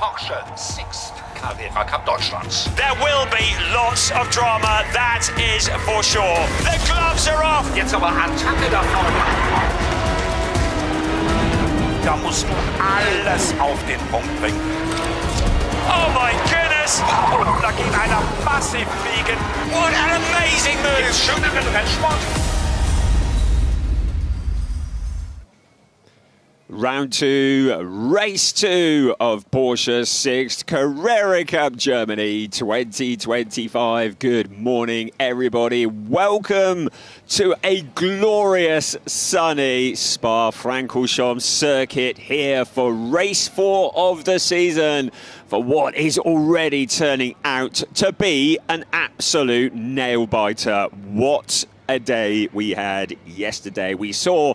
Porsche Sixt Carrera Cup Deutschland. There will be lots of drama, that is for sure. The gloves are off. Jetzt aber Attacke da vorne. Da musst du alles auf den Punkt bringen. Oh my goodness! Oh, da geht einer massiv fliegen. What an amazing move! Den schöneren Rennsport. Round 2, race 2 of Porsche Sixt Carrera Cup Germany 2025. Good morning, everybody. Welcome to a glorious, sunny Spa-Francorchamps circuit here for race 4 of the season, for what is already turning out to be an absolute nail-biter. What a day we had yesterday. We saw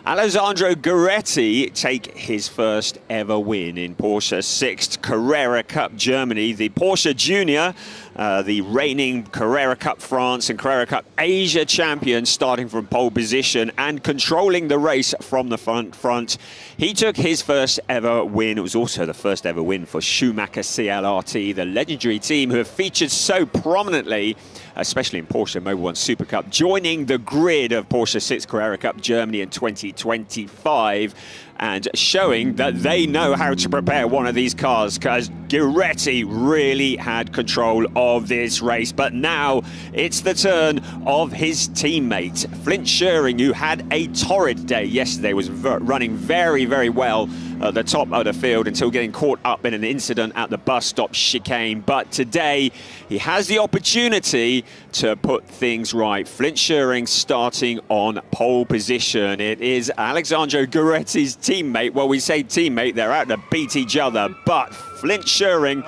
Alessandro Gueretti take his first ever win in Porsche Sixt Carrera Cup Germany. The Porsche Junior, the reigning Carrera Cup France and Carrera Cup Asia champion, starting from pole position and controlling the race from the front. He took his first ever win. It was also the first ever win for Schumacher CLRT, the legendary team who have featured so prominently, especially in Porsche Mobil 1 Super Cup, joining the grid of Porsche Sixt Carrera Cup Germany in 2025 and showing that they know how to prepare one of these cars, because Gueretti really had control of this race. But now it's the turn of his teammate, Flint Scheuring, who had a torrid day yesterday, was running very, very well at the top of the field until getting caught up in an incident at the bus stop chicane. But today he has the opportunity to put things right. Flint Scheuring starting on pole position. It is Alessandro Gueretti's teammate. Well, we say teammate, they're out to beat each other, but Flint Scheuring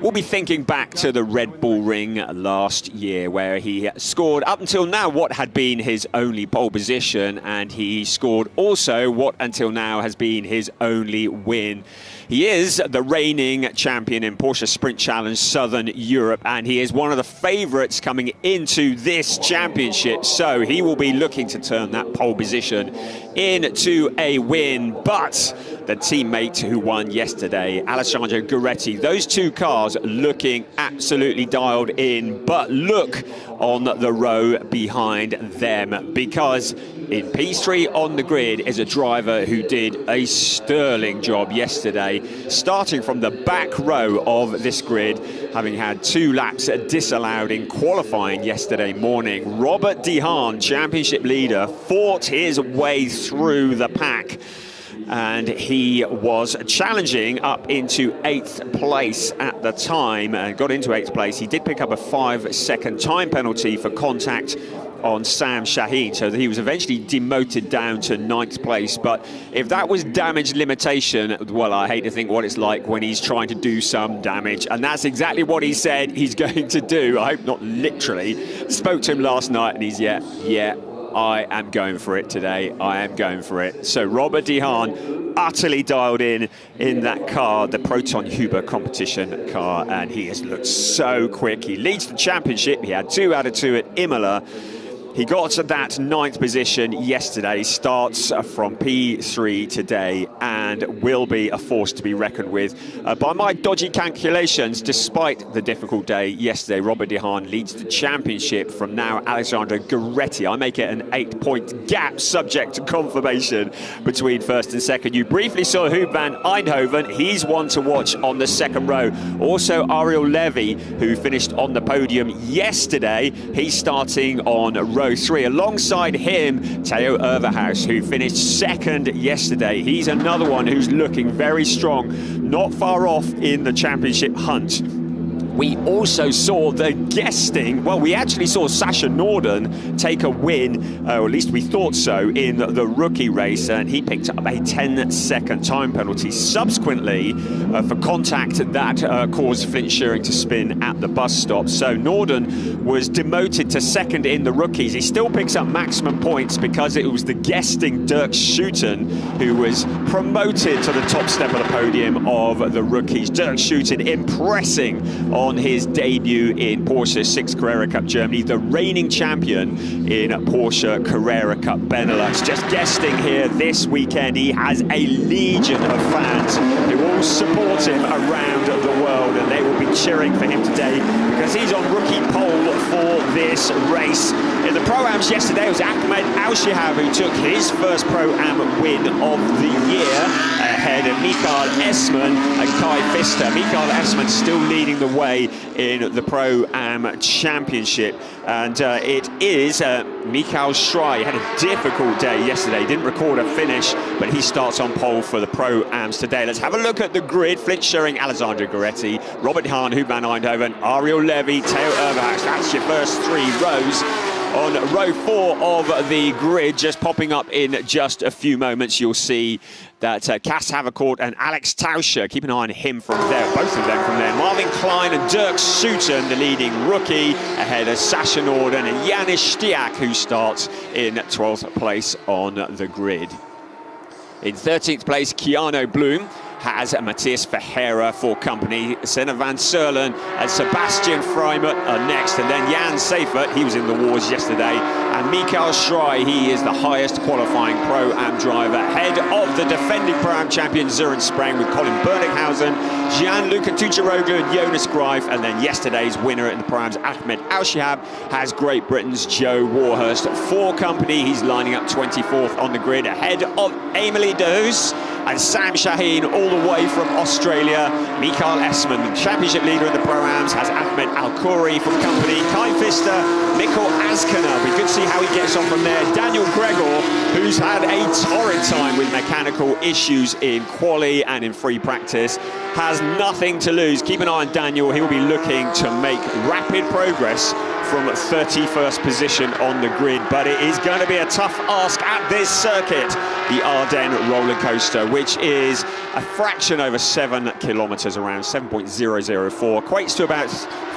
will be thinking back to the Red Bull Ring last year, where he scored up until now what had been his only pole position, and he scored also what until now has been his only win. He is the reigning champion in Porsche Sprint Challenge Southern Europe, and he is one of the favourites coming into this championship. So he will be looking to turn that pole position into a win. But the teammate who won yesterday, Alessandro Gueretti, those two cars looking absolutely dialed in. But look on the row behind them, because in P3 on the grid is a driver who did a sterling job yesterday, starting from the back row of this grid, having had 2 laps disallowed in qualifying yesterday morning. Robert De Haan, championship leader, fought his way through the pack, and he was challenging up into 8th place at the time and got into 8th place. He did pick up a 5-second time penalty for contact on Sam Shaheen, so that he was eventually demoted down to 9th place. But if that was damage limitation, well, I hate to think what it's like when he's trying to do some damage, and that's exactly what he said he's going to do. I hope not literally. Spoke to him last night and he's yeah, I am going for it today. I am going for it. So Robert De Haan utterly dialed in that car, the Proton Huber competition car, and he has looked so quick. He leads the championship. He had 2 out of 2 at Imola. He got to that 9th position yesterday, starts from P3 today, and will be a force to be reckoned with. By my dodgy calculations, despite the difficult day yesterday, Robert De Haan leads the championship from now Alessandro Gueretti. I make it an 8-point gap, subject to confirmation, between first and second. You briefly saw Huub van Eindhoven. He's one to watch on the second row. Also, Ariel Levy, who finished on the podium yesterday. He's starting on row 3. Alongside him, Theo Overhaus, who finished second yesterday. He's another one who's looking very strong, not far off in the championship hunt. We also saw the guesting, well, we actually saw Sasha Norden take a win, or at least we thought so, in the rookie race, and he picked up a 10-second time penalty subsequently for contact that caused Flint Scheuring to spin at the bus stop. So Norden was demoted to second in the rookies. He still picks up maximum points because it was the guesting Dirk Schouten who was promoted to the top step of the podium of the rookies. Dirk Schouten impressing on his debut in Porsche Sixt Carrera Cup Germany, the reigning champion in Porsche Carrera Cup Benelux. Just guesting here this weekend, he has a legion of fans who all support him around the world, and they will be cheering for him today because he's on rookie pole for this race. In the Pro-Ams yesterday, it was Ahmed Al-Shihab who took his first Pro-Am win of the year ahead of Michael Esman and Kai Pfister. Michael Esman still leading the way in the Pro-Am Championship, and it is Michael Schrei. He had a difficult day yesterday, didn't record a finish, but he starts on pole for the Pro-Ams today. Let's have a look at the grid. Flint Schering, Alessandro Gueretti, Robert Hahn, Hubman Eindhoven, Ariel Levy, Theo Ervax. That's your first three rows. On row 4 of the grid, just popping up in just a few moments, you'll see that Cass Havercourt and Alex Tauscher, keep an eye on him from there, both of them from there. Marvin Klein and Dirk Sutton, the leading rookie, ahead of Sasha Norden and Janis Stiak, who starts in 12th place on the grid. In 13th place, Keanu Bloom has Matthias Verheera for company. Senna van Serlen and Sebastian Freimut are next, and then Jan Seifert, he was in the wars yesterday, and Michael Schrei, he is the highest qualifying Pro-Am driver, ahead of the defending Pro-Am champion Søren Spreng with Colin Bernickhausen, Gianluca Tucciaroglu and Jonas Greif, and then yesterday's winner in the Pro-Ams, Ahmed Al-Shihab, has Great Britain's Joe Warhurst for company. He's lining up 24th on the grid, ahead of Emily Deus and Sam Shaheen, all the way from Australia. Michael Esman, the championship leader in the Pro-Ams, has Ahmed Al-Khouri from company. Kai Pfister, Mikkel Askana. We could see how he gets on from there. Daniel Gregor, who's had a torrid time with mechanical issues in quali and in free practice, has nothing to lose. Keep an eye on Daniel. He will be looking to make rapid progress from 31st position on the grid, but it is going to be a tough ask at this circuit, the Ardennes roller coaster, which is a fraction over 7 kilometers, around 7.004, equates to about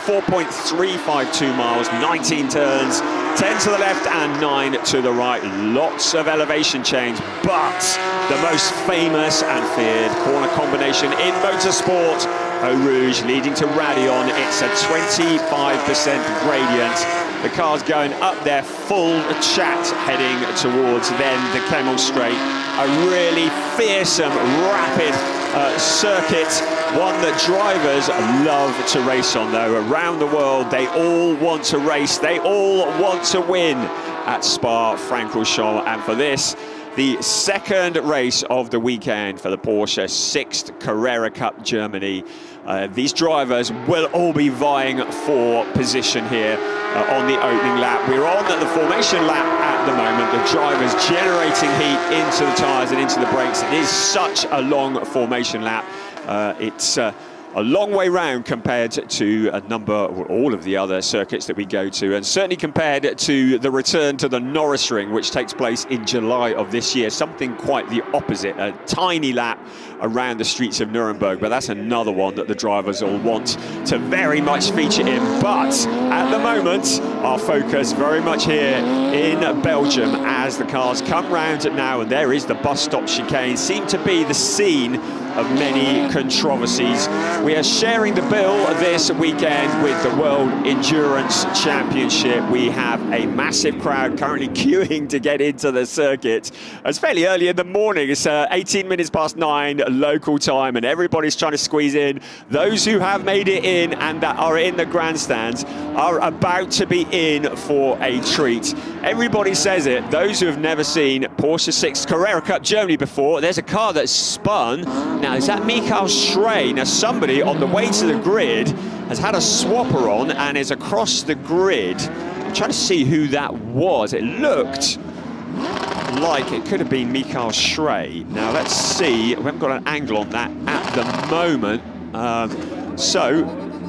4.352 miles, 19 turns, 10 to the left and 9 to the right. Lots of elevation change, but the most famous and feared corner combination in motorsport, Eau Rouge leading to Raidillon. It's a 25% gradient. The car's going up there full chat, heading towards then the Clermont Straight. A really fearsome, rapid circuit, one that drivers love to race on though. Around the world, they all want to race, they all want to win at Spa-Francorchamps, and for this, the second race of the weekend for the Porsche Sixt Carrera Cup Germany. These drivers will all be vying for position here on the opening lap. We're on the formation lap at the moment. The drivers generating heat into the tyres and into the brakes. It is such a long formation lap. It's a long way round compared to a number, or all of the other circuits that we go to, and certainly compared to the return to the Norris Ring, which takes place in July of this year. Something quite the opposite, a tiny lap around the streets of Nuremberg, but that's another one that the drivers all want to very much feature in. But at the moment, our focus very much here in Belgium as the cars come round now, and there is the bus stop chicane, seem to be the scene of many controversies. We are sharing the bill this weekend with the World Endurance Championship. We have a massive crowd currently queuing to get into the circuit. It's fairly early in the morning. It's 18 minutes past 9 local time, and everybody's trying to squeeze in. Those who have made it in and that are in the grandstands are about to be in for a treat. Everybody says it. Those who have never seen Porsche Sixt Carrera Cup Germany before, there's a car that's spun. Now, is that Michael Schrei? Now, somebody on the way to the grid has had a swapper on and is across the grid. I'm trying to see who that was. It looked like it could have been Michael Schrei. Now, let's see. We haven't got an angle on that at the moment.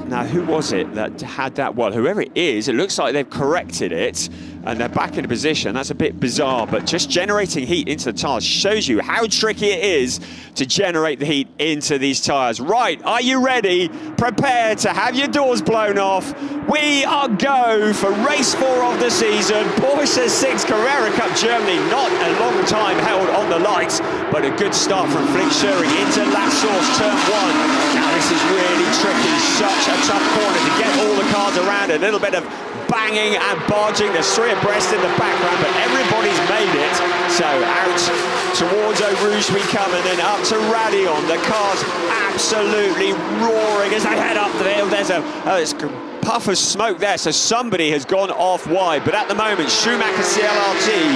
Now, who was it that had that? Well, whoever it is, it looks like they've corrected it and they're back into position. That's a bit bizarre, but just generating heat into the tyres shows you how tricky it is to generate the heat into these tyres. Right, are you ready? Prepare to have your doors blown off. We are go for race 4 of the season. Porsche Sixt Carrera Cup Germany, not a long time held on the lights, but a good start from Flint Schering into lap source, turn 1. Now this is really tricky. Such a tough corner to get all the cars around. A little bit of banging and barging. There's three abreast in the background, but everybody's made it. So out towards Eau Rouge we come, and then up to Radion. The cars absolutely roaring as they head up the hill. There's a puff of smoke there, so somebody has gone off wide. But at the moment, Schumacher CLRT,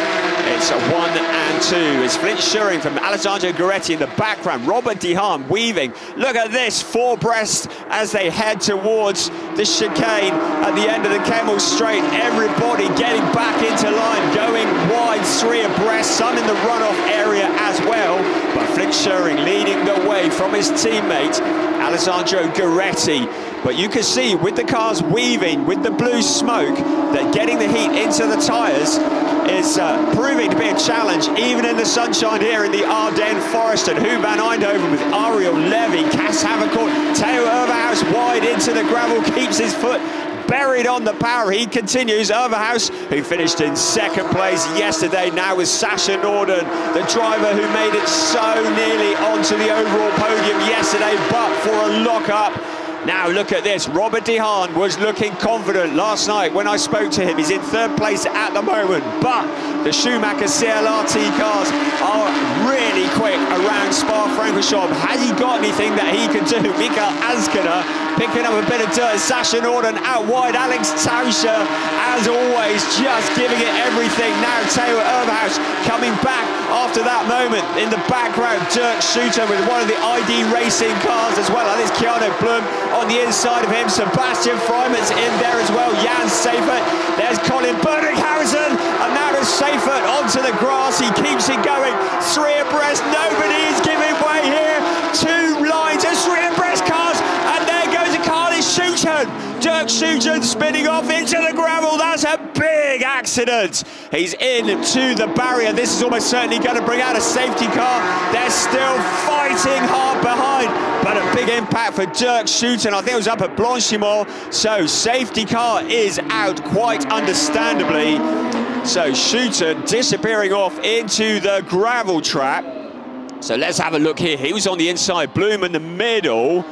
it's a 1 and 2. It's Flint Schuring from Alessandro Gueretti in the background. Robert Dehaan weaving. Look at this, four abreast as they head towards the chicane at the end of the Kemmel Straight. Everybody getting back into line, going wide, three abreast, some in the runoff area as well. But Flint Schuring leading the way from his teammate, Alessandro Gueretti. But you can see with the cars weaving, with the blue smoke, that getting the heat into the tyres is proving to be a challenge, even in the sunshine here in the Ardennes Forest. And Hu van Eindhoven with Ariel Levy, Cas Havercourt, Theo Overhaus wide into the gravel, keeps his foot buried on the power. He continues. Overhaus, who finished in second place yesterday, now with Sasha Norden, the driver who made it so nearly onto the overall podium yesterday, but for a lock-up. Now look at this, Robert Dehaan was looking confident last night when I spoke to him. He's in third place at the moment, but the Schumacher CLRT cars are really quick around Spa-Francorchamps. Has he got anything that he can do? Mikael Askiner picking up a bit of dirt. Sasha Norden out wide. Alex Tauscher, as always, just giving it everything. Now Theo Overhaus coming back after that moment. In the background, Dirk Schutter with one of the ID Racing cars as well. And it's Keanu Blum on the inside of him. Sebastian Freiman's in there as well. Jan Seifert. There's Colin Berninghausen. And now there's Seifert onto the grass. He keeps it going. Three abreast. Nobody is giving way here. Two lines of three abreast cars. And there goes a car. It's Schutten. Dirk Schutten spinning off into the gravel. That's a big accident. He's into the barrier. This is almost certainly going to bring out a safety car. They're still fighting hard behind, but a big impact for Dirk Schutten. I think it was up at Blanchimont. So safety car is out quite understandably. So Schutten disappearing off into the gravel trap. So let's have a look here. He was on the inside, Bloom in the middle.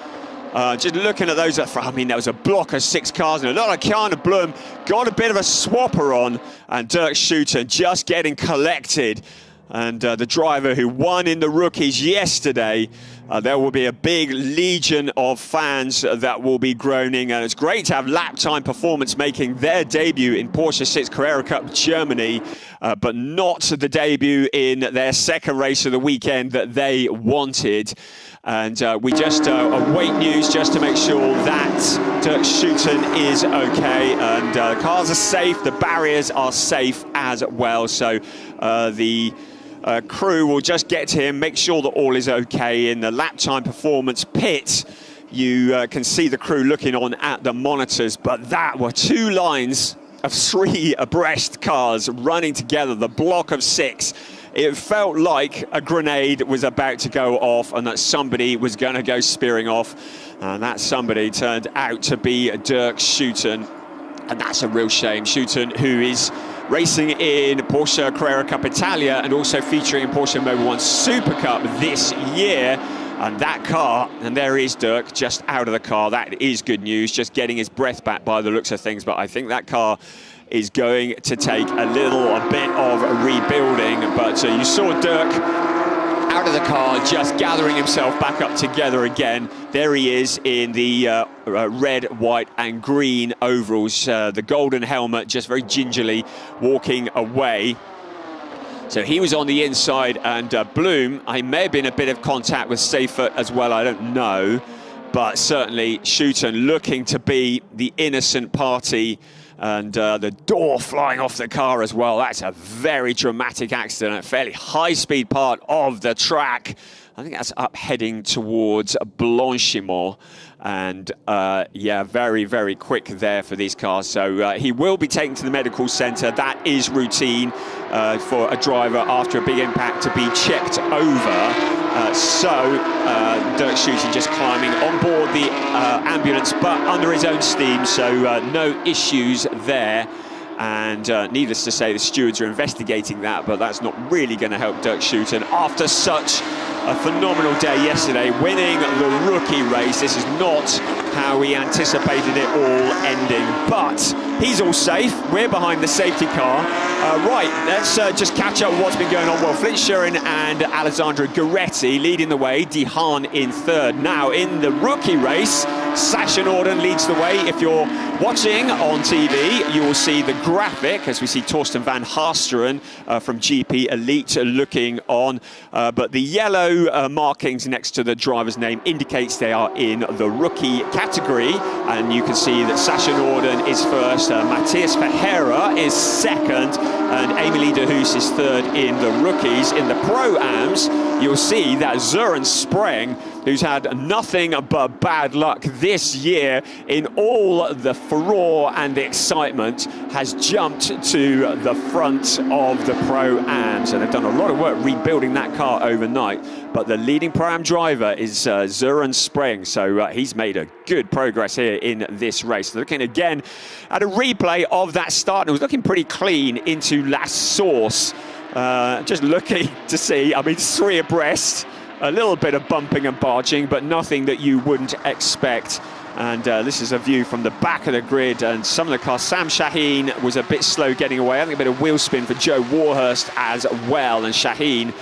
Just looking at those up front, I mean, there was a block of six cars, and a lot of Keanu Blum got a bit of a swapper on, and Dirk Schutten just getting collected. And the driver who won in the rookies yesterday, there will be a big legion of fans that will be groaning. And it's great to have lap time performance making their debut in Porsche Sixt Carrera Cup Germany, but not the debut in their second race of the weekend that they wanted. And we just await news just to make sure that Dirk Schutten is okay, and cars are safe, the barriers are safe as well. So the crew will just get to him, make sure that all is okay. In the lap time performance pit, you can see the crew looking on at the monitors, but that were two lines of three abreast cars running together, the block of six. It felt like a grenade was about to go off and that somebody was going to go spearing off. And that somebody turned out to be Dirk Schutten. And that's a real shame. Schutten, who is racing in Porsche Carrera Cup Italia and also featuring in Porsche Mobil 1 Super Cup this year. And that car, and there is Dirk just out of the car. That is good news, just getting his breath back by the looks of things. But I think that car is going to take a bit of rebuilding. But you saw Dirk out of the car, just gathering himself back up together again. There he is in the red, white and green overalls, the golden helmet, just very gingerly walking away. So he was on the inside, and Bloom, he may have been a bit of contact with Seifert as well, I don't know. But certainly Schutten looking to be the innocent party. And the door flying off the car as well. That's a very dramatic accident, a fairly high-speed part of the track. I think that's up heading towards Blanchimont. And yeah, very, very quick there for these cars. So he will be taken to the medical centre. That is routine for a driver after a big impact to be checked over. Dirk Schutten just climbing on board the ambulance, but under his own steam, so no issues there. And needless to say, the stewards are investigating that, but that's not really going to help Dirk Schutten after such a phenomenal day yesterday, winning the rookie race. This is not how we anticipated it all ending, but he's all safe. We're behind the safety car. Right, let's just catch up with what's been going on. Well, Flint Schuren and Alessandro Gueretti leading the way, Dihan in third. Now, in the rookie race, Sasha Norden leads the way. If you're watching on TV, you will see the graphic as we see Torsten van Haasteren from GP Elite looking on. But the yellow markings next to the driver's name indicates they are in the rookie category. And you can see that Sasha Norden is first, Matthias Ferreira is second, and Emilie de Hoos is third in the rookies. In the Pro-Ams, you'll see that Søren Spreng, who's had nothing but bad luck this year in all the furore and the excitement, has jumped to the front of the Pro-Ams. And they've done a lot of work rebuilding that car overnight. But the leading Pro-Am driver is Søren Spreng, so he's made a good progress here in this race. Looking again at a replay of that start, and it was looking pretty clean into La Source. Just looking to see, I mean, 3 abreast. A little bit of bumping and barging, but nothing that you wouldn't expect. And this is a view from the back of the grid, and some of the cars. Sam Shaheen was a bit slow getting away. I think a bit of wheel spin for Joe Warhurst as well, and Shaheen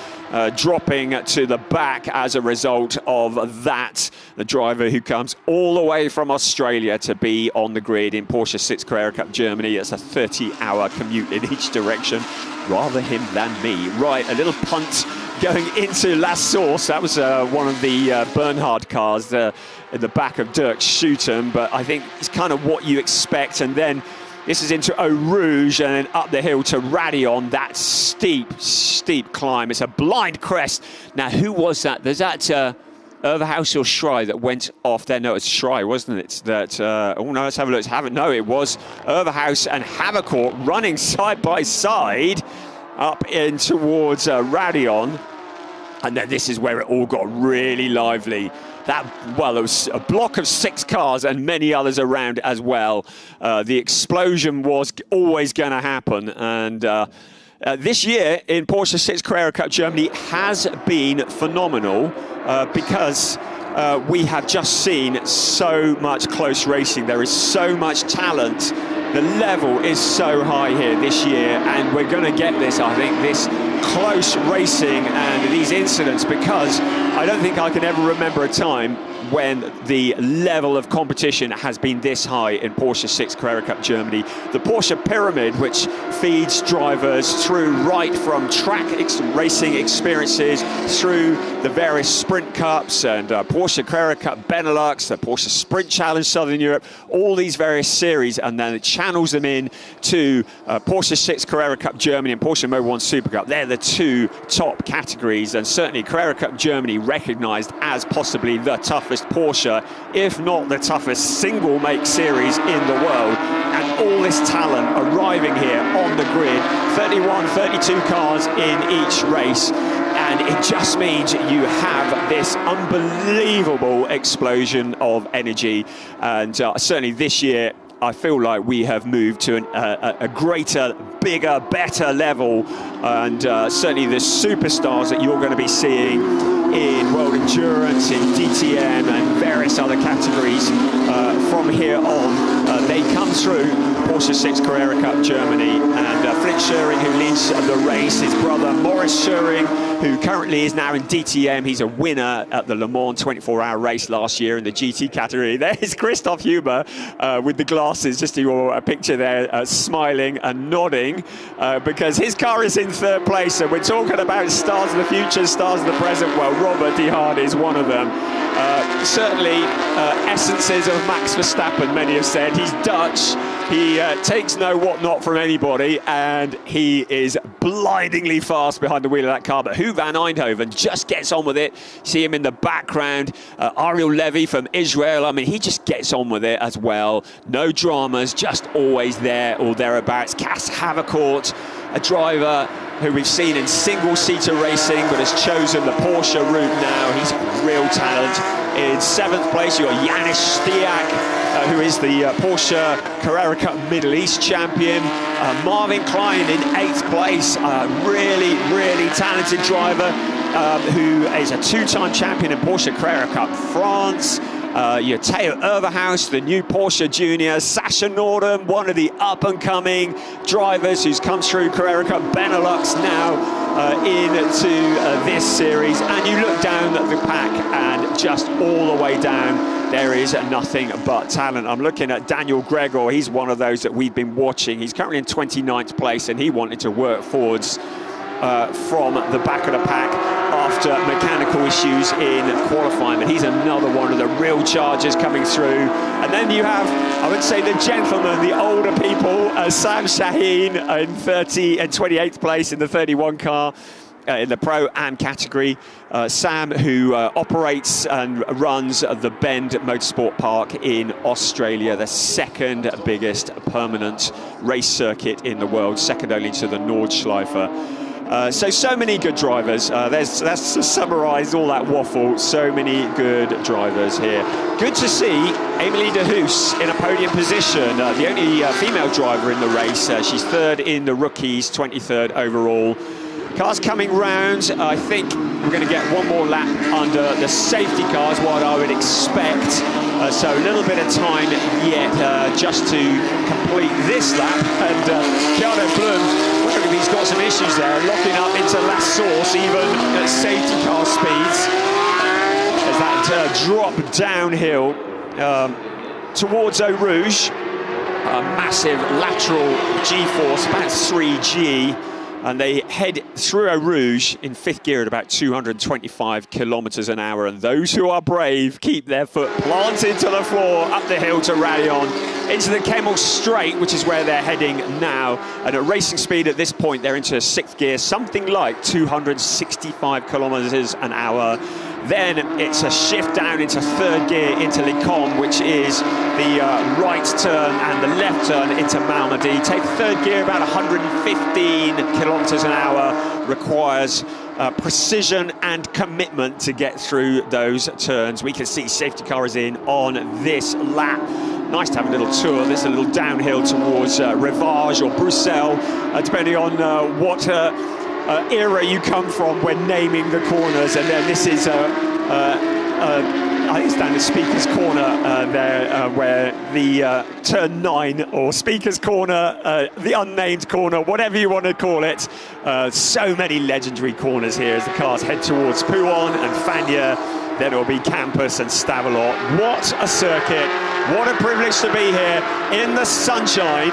dropping to the back as a result of that. The driver who comes all the way from Australia to be on the grid in Porsche Sixt Carrera Cup Germany. It's a 30-hour commute in each direction. Rather him than me. Right, a little punt going into La Source. That was one of the Bernhard cars in the back of Dirk Schutem, but I think it's kind of what you expect. And then this is into Eau Rouge and then up the hill to Radion. That steep climb. It's a blind crest. Now, who was that? There's that Overhouse or Schrei that went off there. No, it's Schrei, wasn't it? That, oh no, let's have a look. No, it was Overhouse and Havercourt running side by side up in towards Radion. And then this is where it all got really lively. Well, it was a block of 6 cars and many others around as well. The explosion was always going to happen. And this year in Porsche Sixt Carrera Cup Germany has been phenomenal because we have just seen so much close racing. There is so much talent. The level is so high here this year, and we're going to get this, I think, this close racing and these incidents, because I don't think I can ever remember a time when the level of competition has been this high in Porsche Sixt Carrera Cup Germany. The Porsche Pyramid, which feeds drivers through right from track racing experiences through the various Sprint Cups and Porsche Carrera Cup Benelux, the Porsche Sprint Challenge Southern Europe, all these various series, and then it channels them in to Porsche Sixt Carrera Cup Germany and Porsche Mobil 1 Super Cup. They're the 2 top categories, and certainly Carrera Cup Germany recognised as possibly the toughest Porsche, if not the toughest single make series in the world. And all this talent arriving here on the grid, 31, 32 cars in each race, and it just means you have this unbelievable explosion of energy. And certainly this year I feel like we have moved to a greater, bigger, better level, and certainly the superstars that you're going to be seeing in World Endurance, in DTM and various other categories from here on, they come through Porsche Sixt Carrera Cup Germany. And Flint Schuren, who leads the race, his brother Maurice Schuren, who currently is now in DTM. He's a winner at the Le Mans 24-hour race last year in the GT category. There's Christoph Huber with the glasses, just your picture there, smiling and nodding because his car is in 3rd place. And we're talking about stars of the future, stars of the present. Well, Robert Dihan is one of them. Certainly essences of Max Verstappen, many have said. He's Dutch. He takes no whatnot from anybody, and he is blindingly fast behind the wheel of that car. But Hu van Eindhoven just gets on with it. See him in the background. Ariel Levy from Israel, I mean, he just gets on with it as well. No dramas, just always there or thereabouts. Cass Havercourt, a driver who we've seen in single-seater racing but has chosen the Porsche route now. He's a real talent. In 7th place, you've got Janis Stiak, who is the Porsche Carrera Cup Middle East champion. Marvin Klein in 8th place, really, really talented driver. who is a two-time champion in Porsche Carrera Cup France. Your Theo Overhaus, the new Porsche Junior, Sasha Norden, one of the up-and-coming drivers who's come through Carrera Cup Benelux now into this series. And you look down at the pack and just all the way down, there is nothing but talent. I'm looking at Daniel Gregor. He's one of those that we've been watching. He's currently in 29th place, and he wanted to work forwards from the back of the pack after mechanical issues in qualifying, but he's another one of the real chargers coming through. And then you have, I would say, the gentlemen, the older people, Sam Shaheen in 28th place in the 31 car in the Pro Am category. Sam, who operates and runs the Bend Motorsport Park in Australia, the second biggest permanent race circuit in the world, second only to the Nordschleife. So many good drivers. That's to summarise all that waffle. So many good drivers here. Good to see Emilie de Hoos in a podium position, the only female driver in the race. She's third in the rookies, 23rd overall. Cars coming round. I think we're going to get one more lap under the safety cars, what I would expect. So a little bit of time yet just to complete this lap. And Keanu Blum, he's got some issues there, locking up into last source, even at safety car speeds. As that drop downhill towards Eau Rouge, a massive lateral G-force, about 3G. And they head through Eau Rouge in fifth gear at about 225 kilometers an hour. And those who are brave keep their foot planted to the floor up the hill to Radion into the Kemmel Straight, which is where they're heading now. And at racing speed at this point, they're into sixth gear, something like 265 kilometers an hour. Then it's a shift down into third gear into Les Combes, which is the right turn and the left turn into Malmedy. Take third gear about 115 kilometers an hour. Requires precision and commitment to get through those turns. We can see safety car is in on this lap. Nice to have a little tour. This is a little downhill towards Rivage or Bruxelles, depending on what era you come from when naming the corners. And then this is I think it's down the Speaker's Corner there, where the turn 9 or Speaker's Corner, the unnamed corner, whatever you want to call it. So many legendary corners here as the cars head towards Pouhon and Fagnes. Then it'll be Campus and Stavelot. What a circuit. What a privilege to be here in the sunshine.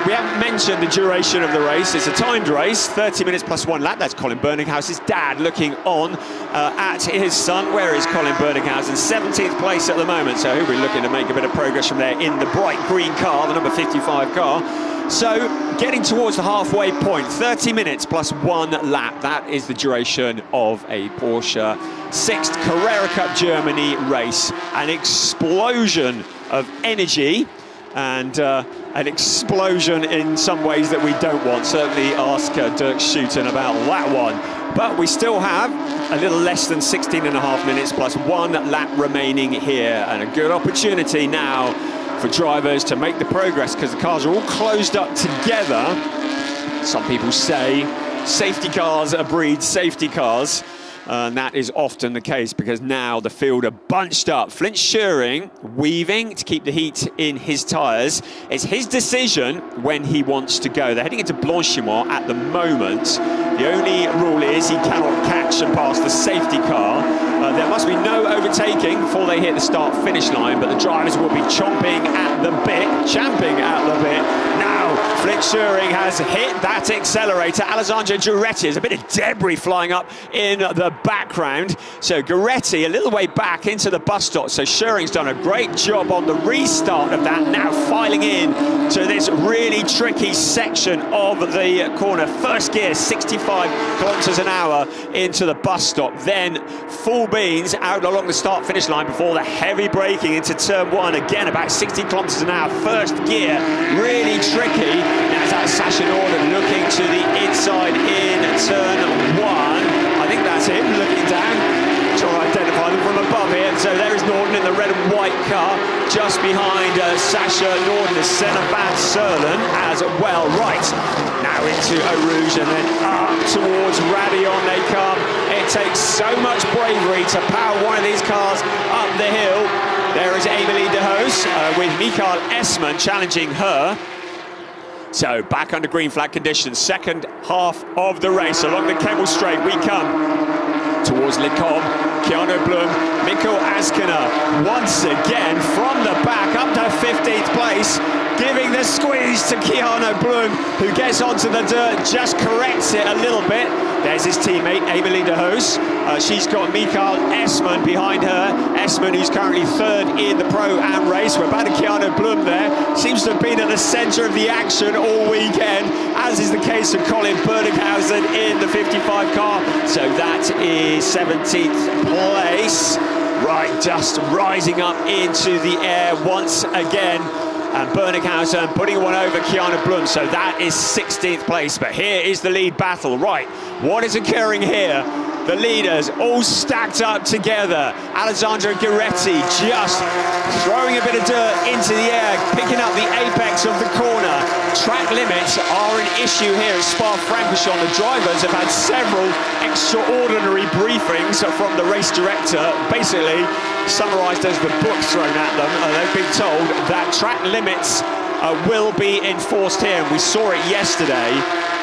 We haven't mentioned the duration of the race. It's a timed race, 30 minutes plus one lap. That's Colin Burninghaus's dad looking on at his son. Where is Colin Burninghaus? In 17th place at the moment. So he'll be looking to make a bit of progress from there in the bright green car, the number 55 car. So getting towards the halfway point, 30 minutes plus one lap. That is the duration of a Porsche Sixt Carrera Cup Germany race. An explosion of energy and an explosion in some ways that we don't want. Certainly ask Dirk Schuiten about that one. But we still have a little less than 16 and a half minutes plus one lap remaining here, and a good opportunity now for drivers to make the progress because the cars are all closed up together. Some people say safety cars breed safety cars. And that is often the case because now the field are bunched up. Flint Schuring weaving to keep the heat in his tyres. It's his decision when he wants to go. They're heading into Blanchimont at the moment. The only rule is he cannot catch and pass the safety car. There must be no overtaking before they hit the start-finish line, but the drivers will be chomping at the bit, champing at the bit. Now, Flint Schuring has hit that accelerator. Alessandro Gueretti, there's a bit of debris flying up in the background. So Gueretti a little way back into the bus stop. So Schuring's done a great job on the restart of that, now filing in to this really tricky section of the corner. First gear, 65 kilometers an hour into the bus stop. Then full beans out along the start-finish line before the heavy braking into turn 1. Again, about 60 kilometers an hour. First gear, really tricky. Now it's that Sasha Norden looking to the inside in turn 1. I think that's him looking down. Trying to identify them from above here. So there is Norden in the red and white car. Just behind Sasha Norden is Senna Van Serlen as well. Right, now into Eau Rouge and then up towards Radion they come. It takes so much bravery to power one of these cars up the hill. There is Emilie de Hoos with Michael Esman challenging her. So back under green flag conditions, second half of the race. Along the Kemmel Straight we come towards Le Combe. Keanu Blum, Mikko Askiner once again from the back up to 15th place, giving the squeeze to Keanu Blum, who gets onto the dirt, just corrects it a little bit. There's his teammate, Emilie de Hoos. She's got Michael Esman behind her. Esman, who's currently third in the Pro-Am race. We're back to Keanu Blum there. Seems to have been at the centre of the action all weekend, as is the case of Colin Berninghausen in the 55 car. So that is 17th place. Right, just rising up into the air once again. And Berninghausen putting one over Keanu Blum, so that is 16th place. But here is the lead battle. Right, what is occurring here? The leaders all stacked up together. Alessandro Gueretti just throwing a bit of dirt into the air, picking up the apex of the corner. Track limits are an issue here at Spa-Francorchamps. The drivers have had several extraordinary briefings from the race director, basically summarised as the book thrown at them. They've been told that track limits will be enforced here, and we saw it yesterday.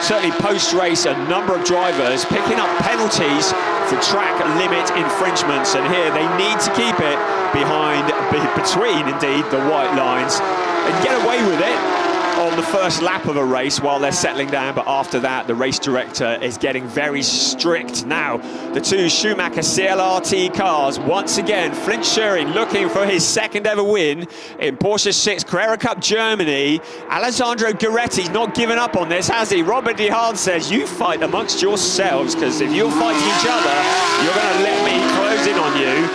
Certainly post-race, a number of drivers picking up penalties for track limit infringements, and here they need to keep it between indeed the white lines and get away with it on the first lap of a race while they're settling down. But after that, the race director is getting very strict. Now, the two Schumacher CLRT cars, once again, Flint Schuring looking for his second ever win in Porsche Sixt Carrera Cup Germany. Alessandro Gueretti's not given up on this, has he? Robert De Haan says, you fight amongst yourselves, because if you're fighting each other, you're going to let me close in on you.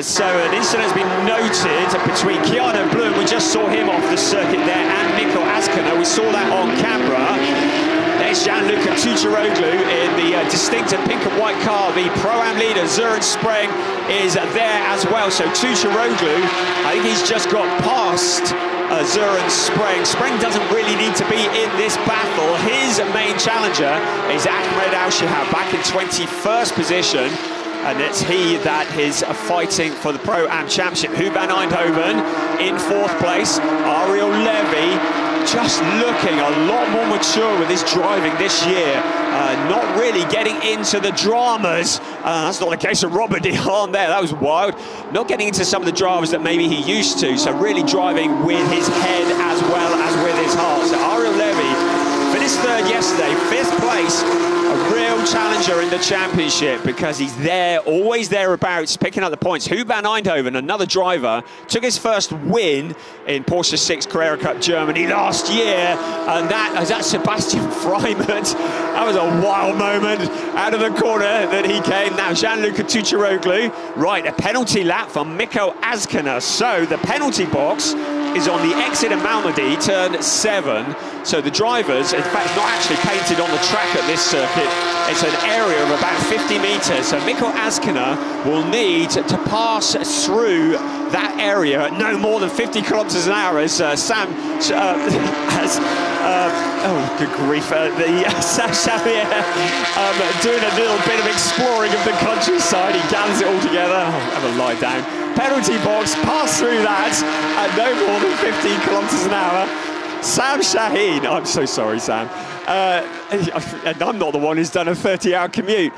So an incident has been noted between Keanu Blum, we just saw him off the circuit there, and Mikko Askiner. We saw that on camera. There's Gianluca Tucciaroglu in the distinctive pink and white car. The Pro-Am leader, Søren Spreng, is there as well. So Tucciaroglu, I think he's just got past Søren Spreng. Spreng doesn't really need to be in this battle. His main challenger is Ahmed Al-Shihab, back in 21st position. And it's he that is fighting for the Pro-Am Championship. Huub van Eindhoven in 4th place. Ariel Levy just looking a lot more mature with his driving this year. Not really getting into the dramas. That's not the case of Robert De Haan there. That was wild. Not getting into some of the dramas that maybe he used to. So really driving with his head as well as with his heart. So Ariel Levy finished third yesterday, 5th place. A real challenger in the championship because he's there, always thereabouts, picking up the points. Huub van Eindhoven, another driver, took his first win in Porsche Sixt Carrera Cup Germany last year, and that's Sebastian Freimuth. That was a wild moment out of the corner that he came. Now Gianluca Tucciaroglu, right, a penalty lap for Mikko Askiner. So the penalty box is on the exit of Malmedy, turn 7. So the drivers, in fact, not actually painted on the track at this circuit. It's an area of about 50 metres. So Mikko Askiner will need to pass through that area at no more than 50 kilometres an hour as Sam good grief, Sam Xavier doing a little bit of exploring of the countryside. He gathers it all together. Have a lie down. Penalty box, pass through that at no more than 15 kilometres an hour. Sam Shaheen, I'm so sorry, Sam. And I'm not the one who's done a 30-hour commute,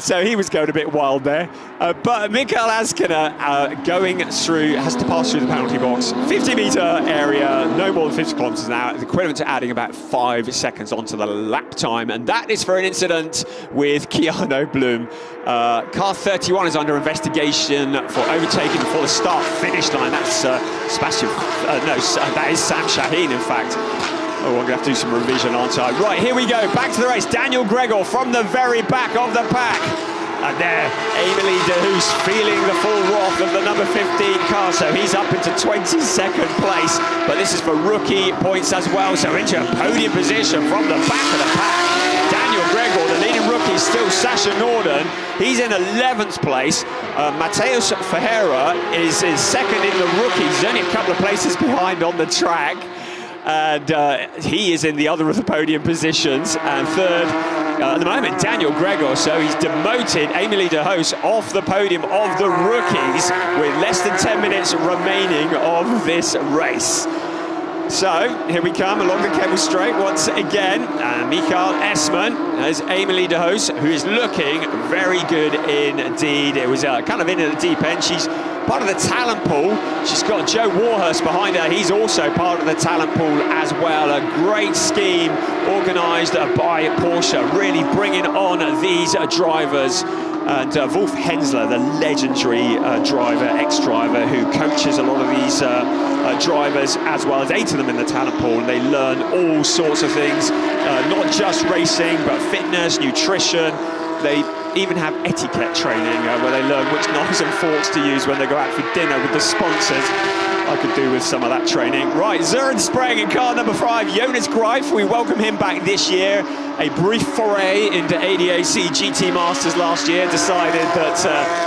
so he was going a bit wild there. But Mikhail Askiner going through, has to pass through the penalty box. 50-metre area, no more than 50 kilometres an hour, equivalent to adding about 5 seconds onto the lap time. And that is for an incident with Keanu Blum. Car 31 is under investigation for overtaking before the start-finish line. That's Sebastian, that is Sam Shaheen, in fact. Oh, I'm going to have to do some revision, aren't I? Right, here we go. Back to the race. Daniel Gregor from the very back of the pack. And there, Emilie de Hoos feeling the full wrath of the number 15 car. So he's up into 22nd place. But this is for rookie points as well. So into a podium position from the back of the pack. Daniel Gregor, the leading rookie, still Sasha Norden. He's in 11th place. Mateus Ferreira is second in the rookies. He's only a couple of places behind on the track. And he is in the other of the podium positions. And third at the moment, Daniel Gregor, so he's demoted Émilie de Hoos off the podium of the rookies with less than 10 minutes remaining of this race. So, here we come along the cable straight once again. Michael Esman as Émilie de Hoos, who is looking very good indeed. It was kind of in at the deep end. She's part of the talent pool. She's got Joe Warhurst behind her. He's also part of the talent pool as well. A great scheme organised by Porsche, really bringing on these drivers. And Wolf Hensler, the legendary driver, ex-driver, who coaches a lot of these drivers, as well as 8 of them in the talent pool. And they learn all sorts of things, not just racing, but fitness, nutrition. They even have etiquette training where they learn which knives and forks to use when they go out for dinner with the sponsors. I could do with some of that training. Right, Søren Spreng in car number 5, Jonas Greif. We welcome him back this year. A brief foray into ADAC GT Masters last year, decided that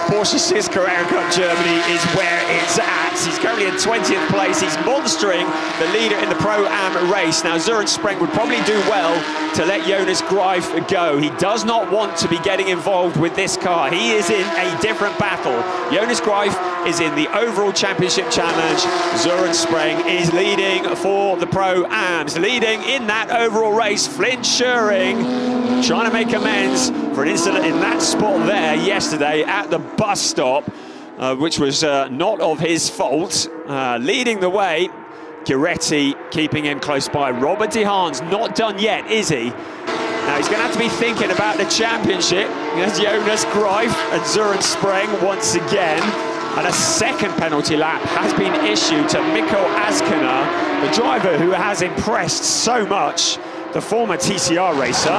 Porsche Sixt Carrera Cup Germany is where it's at. He's currently in 20th place. He's monstering the leader in the Pro-Am race. Now, Søren Spreng would probably do well to let Jonas Greif go. He does not want to be getting involved with this car. He is in a different battle. Jonas Greif is in the overall championship challenge. Søren Spreng is leading for the Pro-Ams. Leading in that overall race, Flint Scheuring trying to make amends for an incident in that spot there yesterday at the bus stop, which was not of his fault. Leading the way, Gueretti keeping him close by. Robert de Haan's not done yet, is he? Now he's going to have to be thinking about the championship. There's Jonas Greif and Søren Spreng once again. And a second penalty lap has been issued to Mikko Azkana, the driver who has impressed so much, the former TCR racer,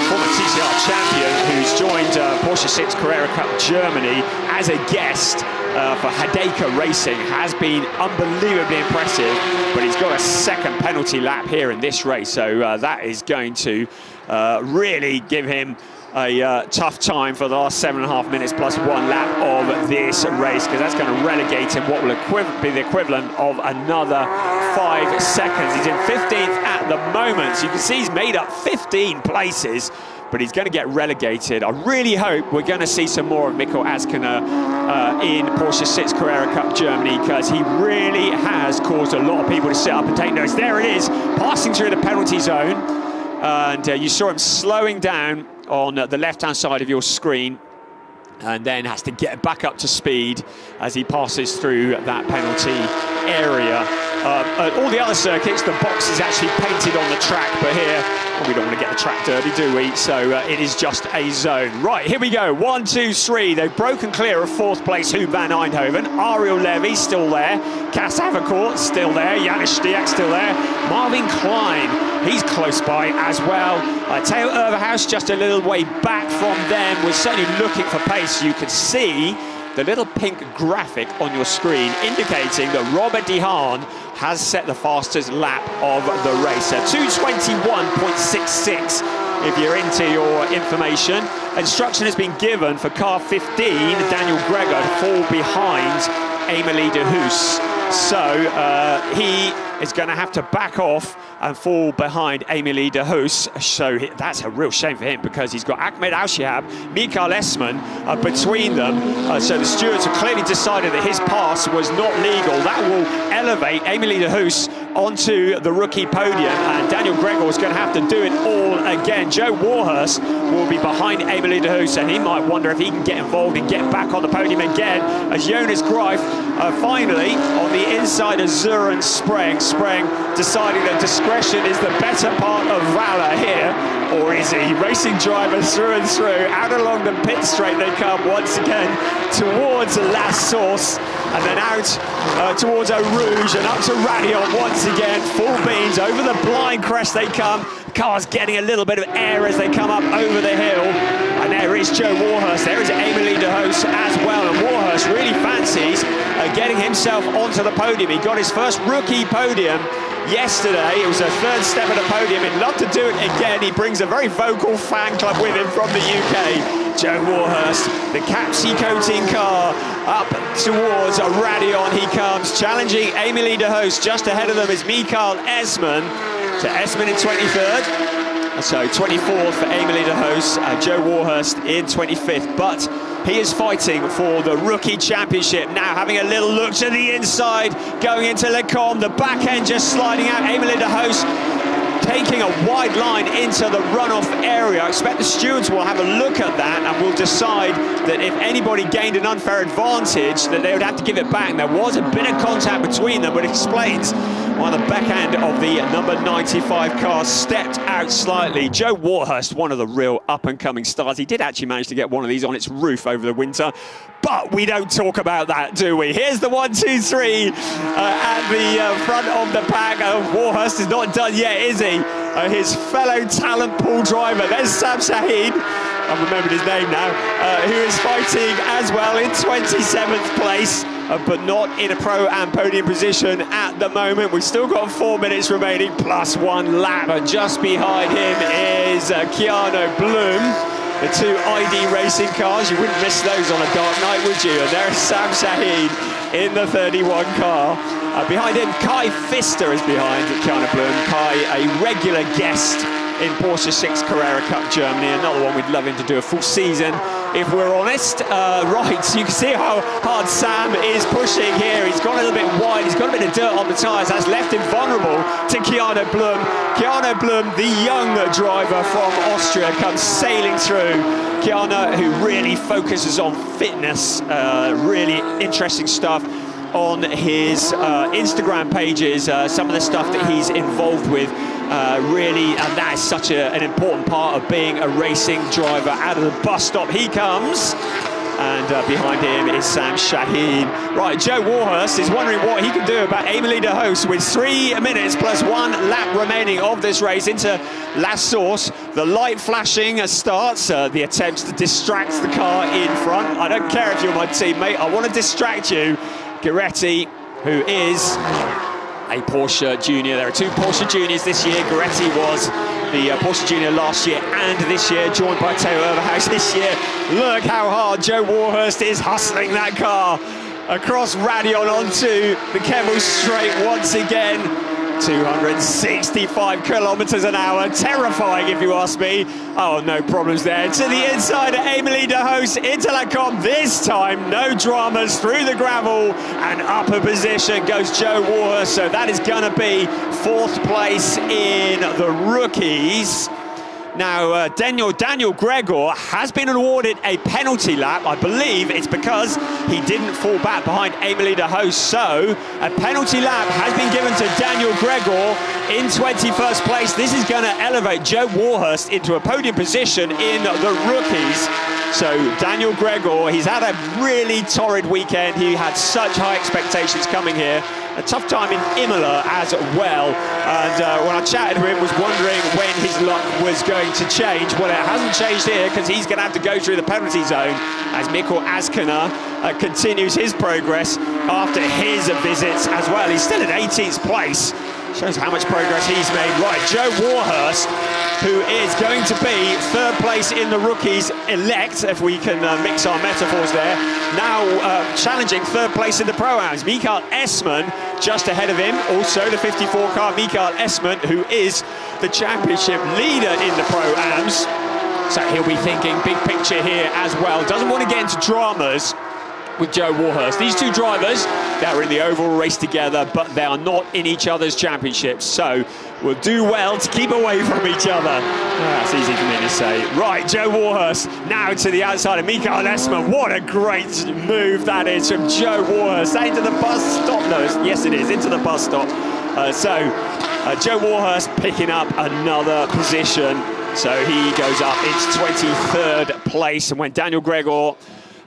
former TCR champion, who's joined Porsche Sixt Carrera Cup Germany as a guest for Hadeka Racing, has been unbelievably impressive, but he's got a second penalty lap here in this race, so that is going to really give him a tough time for the last 7.5 minutes plus 1 lap of this race, because that's going to relegate him what will be the equivalent of another 5 seconds. He's in 15th at the moment, so you can see he's made up 15 places, but he's going to get relegated. I really hope we're going to see some more of Mikko Azkana in Porsche Sixt Carrera Cup Germany, because he really has caused a lot of people to sit up and take notice. There it is, passing through the penalty zone, and you saw him slowing down on the left-hand side of your screen, and then has to get back up to speed as he passes through that penalty area. At all the other circuits, the box is actually painted on the track, but here, we don't want to get the track dirty, do we? So it is just a zone. Right, here we go, 1, 2, 3. They've broken clear of 4th place Huub van Eindhoven. Ariel Levy still there. Cas Havercourt still there. Janis Stiak still there. Marvin Klein, he's close by as well. Theo Overhaus just a little way back from them. We're certainly looking for pace. You can see the little pink graphic on your screen indicating that Robert de Haan has set the fastest lap of the race. 2:21.66 if you're into your information. Instruction has been given for car 15, Daniel Gregor, to fall behind Émilie de Hoos. So he is going to have to back off and fall behind Émilie de Hoos. So that's a real shame for him, because he's got Ahmed Al-Shihab, Michael Esman between them. So the stewards have clearly decided that his pass was not legal. That will elevate Émilie de Hoos onto the rookie podium, and Daniel Gregor is going to have to do it all again. Joe Warhurst will be behind Émilie de Hoos, and he might wonder if he can get involved and get back on the podium again, as Jonas Greif finally on the inside of Søren Spreng. Spreng deciding that discretion is the better part of valour here, or is he? Racing driver through and through. Out along the pit straight they come once again towards La Source, and then out towards Eau Rouge and up to Radion once again. Full beans over the blind crest they come. Car's getting a little bit of air as they come up over the hill. And there is Joe Warhurst. There is Émilie de Hoos as well. And Warhurst really fancies getting himself onto the podium. He got his first rookie podium yesterday. It was a 3rd step at the podium. He'd love to do it again. He brings a very vocal fan club with him from the UK. Joe Warhurst, the Capsi coating car, up towards Radion he comes, challenging Émilie de Hoos. Just ahead of them is Michael Esman. to Esmond in 23rd. So 24th for Emily de Hoos, Joe Warhurst in 25th, but he is fighting for the Rookie Championship. Now having a little look to the inside, going into Lecombe, the back end just sliding out, Emily de Hoos taking a wide line into the runoff area. I expect the stewards will have a look at that and will decide that if anybody gained an unfair advantage, that they would have to give it back. And there was a bit of contact between them, but it explains why the back end of the number 95 car stepped out slightly. Joe Warhurst, one of the real up-and-coming stars. He did actually manage to get one of these on its roof over the winter, but we don't talk about that, do we? Here's the 1, 2, 3 at the front of the pack. Warhurst is not done yet, is he? His fellow talent pool driver, there's Sam Shaheen, I've remembered his name now, who is fighting as well in 27th place, but not in a Pro-Am podium position at the moment. We've still got 4 minutes remaining, plus 1 lap. And just behind him is Keanu Bloom. The 2 ID racing cars, you wouldn't miss those on a dark night, would you? And there's Sam Shaheen in the 31 car. Behind him, Kai Pfister is behind Keanu Bloom. Kai, a regular guest in Porsche Sixt Carrera Cup Germany. Another one we'd love him to do a full season, if we're honest. Right, so you can see how hard Sam is pushing here. He's gone a little bit wide, he's got a bit of dirt on the tyres. That's left him vulnerable to Keanu Bloom. Keanu Bloom, the young driver from Austria, comes sailing through. Keanu, who really focuses on fitness, really interesting stuff on his Instagram pages, some of the stuff that he's involved with, really, and that is such an important part of being a racing driver. Out of the bus stop he comes, and behind him is Sam Shaheen. Right, Joe Warhurst is wondering what he can do about Emily de Hoos with 3 minutes plus 1 lap remaining of this race into La Source. The light flashing starts, the attempts to distract the car in front. I don't care if you're my teammate, I want to distract you. Gueretti, who is a Porsche Junior. There are 2 Porsche Juniors this year. Gueretti was the Porsche Junior last year and this year, joined by Theo Overhaus this year. Look how hard Joe Warhurst is hustling that car across Radion onto the Kemmel Straight once again. 265 kilometers an hour, terrifying if you ask me. Oh, no problems there. To the inside of Emily de Hoos into Lecombe. This time, no dramas, through the gravel and up a position goes Joe Warhurst. So that is going to be 4th place in the rookies. Now, Daniel Gregor has been awarded a penalty lap. I believe it's because he didn't fall back behind Emily de Hoos. So, a penalty lap has been given to Daniel Gregor in 21st place. This is going to elevate Joe Warhurst into a podium position in the rookies. So, Daniel Gregor, he's had a really torrid weekend. He had such high expectations coming here. A tough time in Imola as well, and when I chatted to him, was wondering when his luck was going to change. Well, it hasn't changed here, because he's going to have to go through the penalty zone as Mikkel Askiner continues his progress after his visits as well. He's still in 18th place. Shows how much progress he's made. Right, Joe Warhurst, who is going to be 3rd place in the rookies elect, if we can mix our metaphors there. Now challenging 3rd place in the Pro-Ams. Mikael Esmond just ahead of him. Also the 54 car, Mikael Esmond, who is the championship leader in the Pro-Ams. So he'll be thinking big picture here as well. Doesn't want to get into dramas with Joe Warhurst. These 2 drivers, they're in the overall race together, but they are not in each other's championships. So we'll do well to keep away from each other. That's easy for me to say. Right, Joe Warhurst now to the outside of Mikael Esmond. What a great move that is from Joe Warhurst. Into the bus stop. No, yes it is, into the bus stop. Joe Warhurst picking up another position. So he goes up into 23rd place. And when Daniel Gregor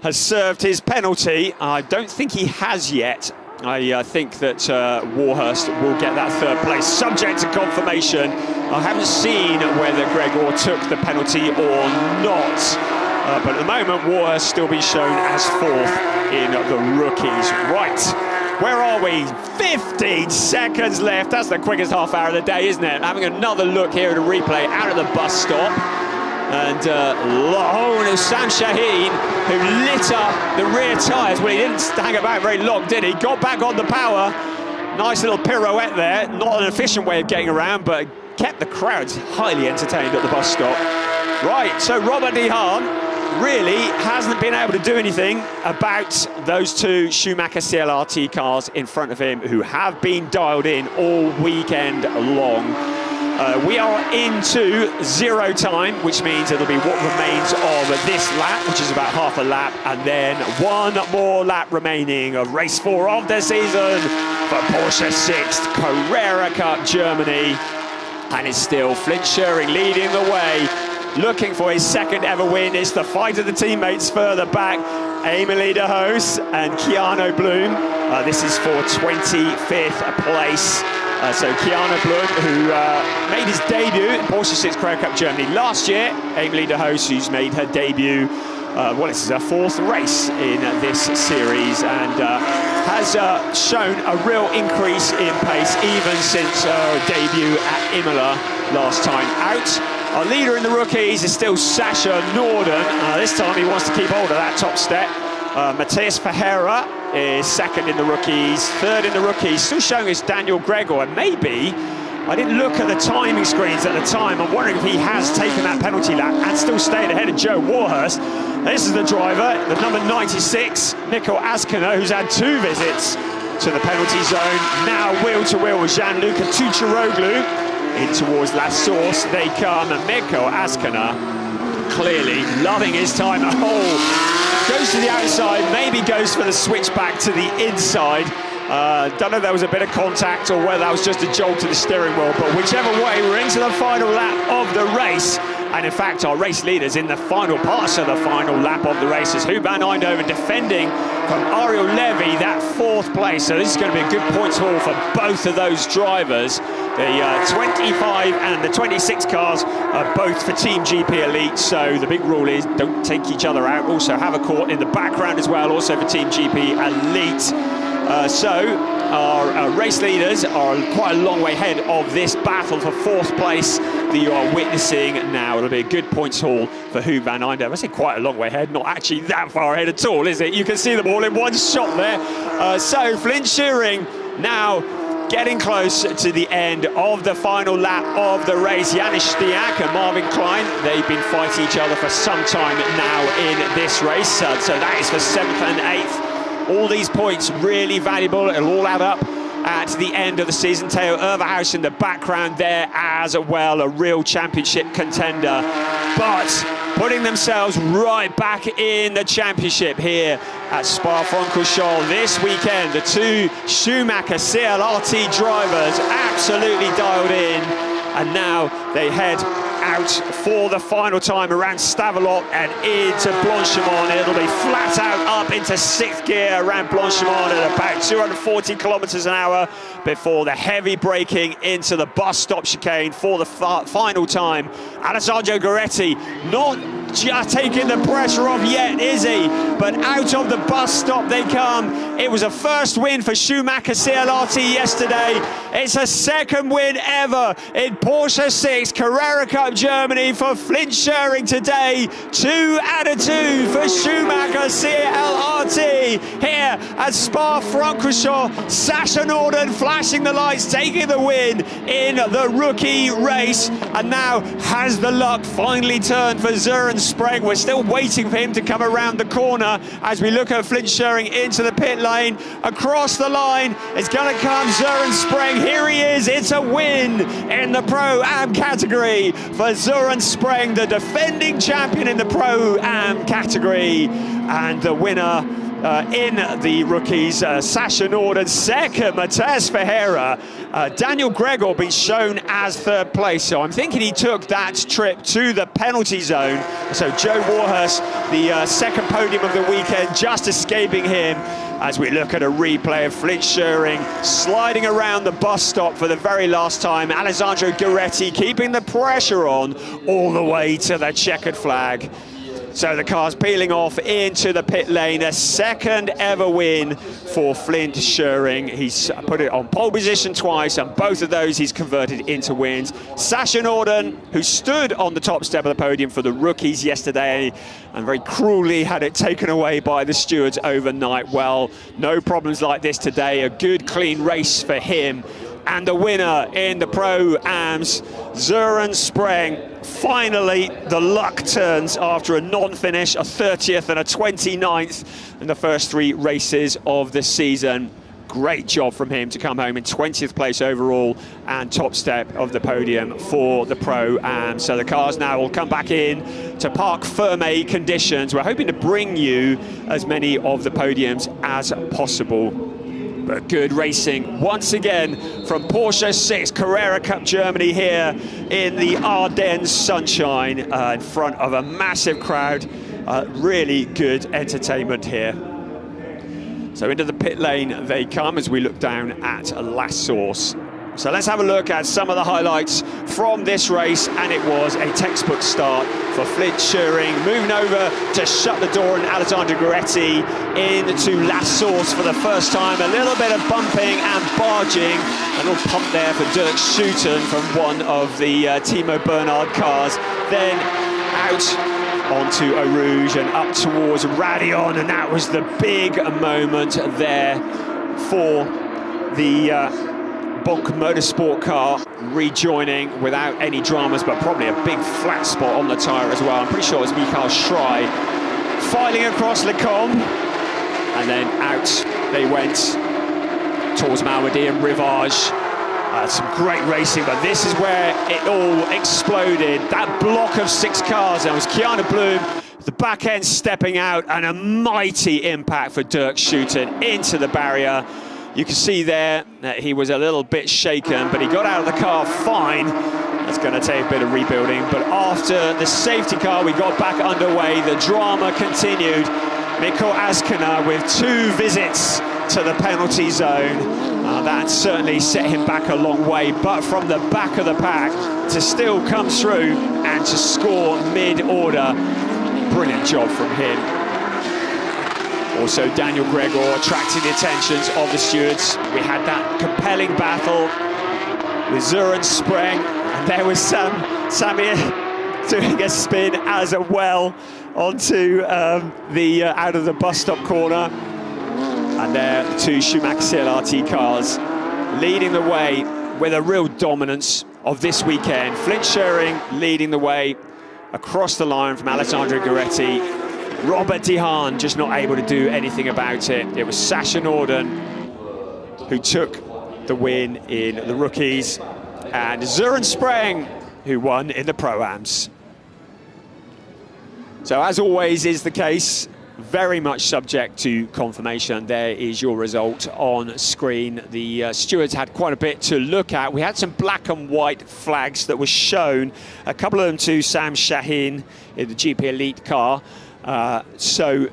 has served his penalty, I don't think he has yet. I think that Warhurst will get that 3rd place, subject to confirmation. I haven't seen whether Gregor took the penalty or not. But at the moment, Warhurst still being shown as 4th in the rookies. Right, where are we? 15 seconds left. That's the quickest half hour of the day, isn't it? Having another look here at a replay out of the bus stop. And Sam Shaheen, who lit up the rear tyres. Well, he didn't hang about very long, did he? Got back on the power. Nice little pirouette there. Not an efficient way of getting around, but kept the crowds highly entertained at the bus stop. Right, so Robert De Haan really hasn't been able to do anything about those two Schumacher CLRT cars in front of him who have been dialed in all weekend long. We are into zero time, which means it'll be what remains of this lap, which is about half a lap, and then one more lap remaining of race 4 of the season for Porsche Sixt Carrera Cup Germany. And it's still Flint Schuring leading the way, looking for his second ever win. It's the fight of the teammates further back, Emily de Hoos and Keanu Bloom. This is for 25th place. So Keanu Bloom, who made his debut in Porsche Sixt Carrera Cup Germany last year. Emily de Hoos, who's made her debut, well, this is her 4th race in this series, and has shown a real increase in pace even since her debut at Imola last time out. Our leader in the rookies is still Sasha Norden. This time he wants to keep hold of that top step. Matthias Ferreira is second in the rookies. Third in the rookies, still showing us Daniel Gregor. And maybe, I didn't look at the timing screens at the time, I'm wondering if he has taken that penalty lap and still stayed ahead of Joe Warhurst. This is the driver, the number 96, Mikko Askiner, who's had 2 visits to the penalty zone. Now wheel to wheel with Gianluca Tucciaroglu. In towards La Source they come, and Mikko Askiner clearly loving his time at hole. Goes to the outside, maybe goes for the switch back to the inside. Don't know if there was a bit of contact or whether that was just a jolt to the steering wheel, but whichever way, we're into the final lap of the race. And in fact, our race leaders in the final parts of the final lap of the race is Huub van Eindhoven defending from Ariel Levy that 4th place. So this is going to be a good points haul for both of those drivers. The 25 and the 26 cars are both for Team GP Elite, so the big rule is don't take each other out. Also have a court in the background as well, also for Team GP Elite. So our race leaders are quite a long way ahead of this battle for 4th place that you are witnessing now. It'll be a good points haul for Huub van Eindhoven. I say quite a long way ahead, not actually that far ahead at all, is it? You can see them all in one shot there. So Flint Schuring now getting close to the end of the final lap of the race. Janis Stiak and Marvin Klein, they've been fighting each other for some time now in this race. So that is for 7th and 8th. All these points really valuable. It'll all add up at the end of the season. Theo Overhaus in the background there as well, a real championship contender. But putting themselves right back in the championship here at Spa-Francorchamps this weekend. The 2 Schumacher CLRT drivers absolutely dialed in, and now they head out for the final time around Stavelot and into Blanchimont. It'll be flat out up into 6th gear around Blanchimont at about 240 kilometers an hour before the heavy braking into the bus stop chicane for the final time. Alessandro Gueretti not just taking the pressure off yet, is he? But out of the bus stop they come. It was a first win for Schumacher CLRT yesterday. It's a 2nd win ever in Porsche Sixt Carrera Cup Germany for Flint Schuring today. 2 out of 2 for Schumacher CLRT here at Spa-Francorchamps. Sasha Norden flashing the lights, taking the win in the rookie race, and now has the luck finally turned for Søren Spreng. We're still waiting for him to come around the corner as we look at Flint Schuring into the pit lane. Across the line, it's going to come Søren Spreng. Here he is. It's a win in the Pro-Am category for Søren Spreng, the defending champion in the Pro-Am category. And the winner in the rookies, Sasha Norden, 2nd, Matthias Ferreira. Daniel Gregor being shown as 3rd place, so I'm thinking he took that trip to the penalty zone. So Joe Warhurst, the 2nd podium of the weekend, just escaping him as we look at a replay of Flint Schuring sliding around the bus stop for the very last time. Alessandro Gueretti keeping the pressure on all the way to the checkered flag. So the car's peeling off into the pit lane. A 2nd ever win for Flint Schuring. He's put it on pole position twice, and both of those he's converted into wins. Sasha Norden, who stood on the top step of the podium for the rookies yesterday and very cruelly had it taken away by the stewards overnight. Well, no problems like this today. A good, clean race for him. And the winner in the Pro-Ams, Søren Spreng. Finally, the luck turns after a non-finish, a 30th and a 29th in the first 3 races of the season. Great job from him to come home in 20th place overall and top step of the podium for the Pro-Am. So the cars now will come back in to Parc Fermé conditions. We're hoping to bring you as many of the podiums as possible. But good racing once again from Porsche Sixt Carrera Cup Germany here in the Ardennes sunshine in front of a massive crowd. Really good entertainment here. So into the pit lane they come as we look down at last source. So let's have a look at some of the highlights from this race, and it was a textbook start for Flint Scheuring, moving over to shut the door on Alessandro Gueretti into last source for the first time. A little bit of bumping and barging, a little pump there for Dirk Schouten from one of the Timo Bernhard cars. Then out onto Eau Rouge and up towards Radion, and that was the big moment there for the Bonk Motorsport car rejoining without any dramas, but probably a big flat spot on the tyre as well. I'm pretty sure it was Michael Schrei filing across Le Combe, and then out they went towards Malmedy and Rivage. Some great racing, but this is where it all exploded. That block of 6 cars, and it was Kiana Bloom, the back end stepping out, and a mighty impact for Dirk Schouten into the barrier. You can see there that he was a little bit shaken, but he got out of the car fine. That's going to take a bit of rebuilding, but after the safety car, we got back underway. The drama continued. Mikko Askinen with 2 visits to the penalty zone. That certainly set him back a long way, but from the back of the pack to still come through and to score mid-order, brilliant job from him. Also Daniel Gregor attracting the attentions of the stewards. We had that compelling battle with Søren Spreng, and there was Samir doing a spin as well onto the out of the bus stop corner. And there, the 2 Schumacher CLRT cars leading the way with a real dominance of this weekend. Flint Scheuring leading the way across the line from Alessandro Gueretti. Robert De Haan just not able to do anything about it. It was Sasha Norden who took the win in the rookies, and Søren Spreng who won in the Pro-Ams. So as always is the case, very much subject to confirmation. There is your result on screen. The stewards had quite a bit to look at. We had some black and white flags that were shown, a couple of them to Sam Shaheen in the GP Elite car. So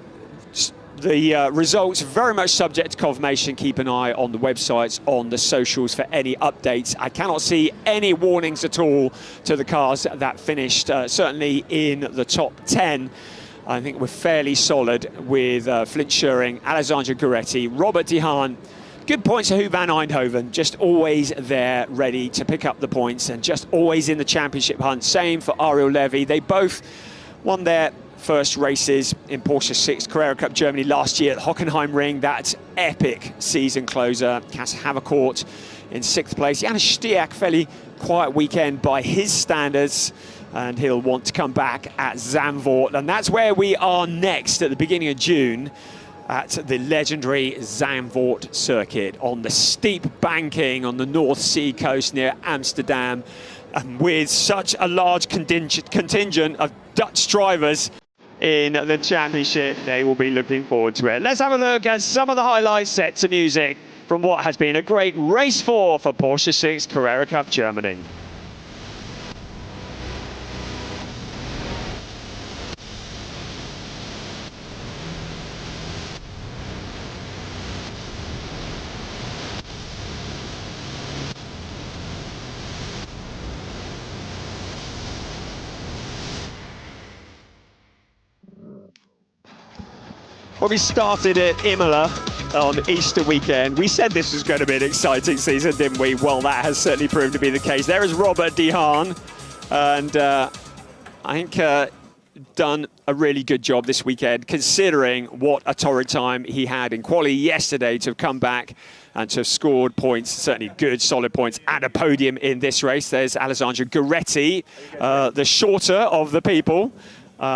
the results very much subject to confirmation. Keep an eye on the websites, on the socials for any updates. I cannot see any warnings at all to the cars that finished certainly in the top 10. I think we're fairly solid with Flint Scheuring, Alessandro Gueretti, Robert De Haan. Good points to Huub van Eindhoven, just always there ready to pick up the points and just always in the championship hunt. Same for Ariel Levy. They both won their first races in Porsche Sixt Carrera Cup Germany last year at Hockenheim Ring. That epic season closer. Cass Havercourt in 6th place. Janis Stiak, fairly quiet weekend by his standards, and he'll want to come back at Zandvoort. And that's where we are next at the beginning of June, at the legendary Zandvoort circuit on the steep banking on the North Sea coast near Amsterdam. And with such a large contingent of Dutch drivers in the championship, they will be looking forward to it. Let's have a look at some of the highlights set to music from what has been a great race for Porsche Sixt Carrera Cup Germany. Well, we started at Imola on Easter weekend. We said this was going to be an exciting season, didn't we? Well, that has certainly proved to be the case. There is Robert De Haan, and I think done a really good job this weekend, considering what a torrid time he had in quali yesterday to have come back and to have scored points, certainly good, solid points, and a podium in this race. There's Alessandro Gueretti, the shorter of the people,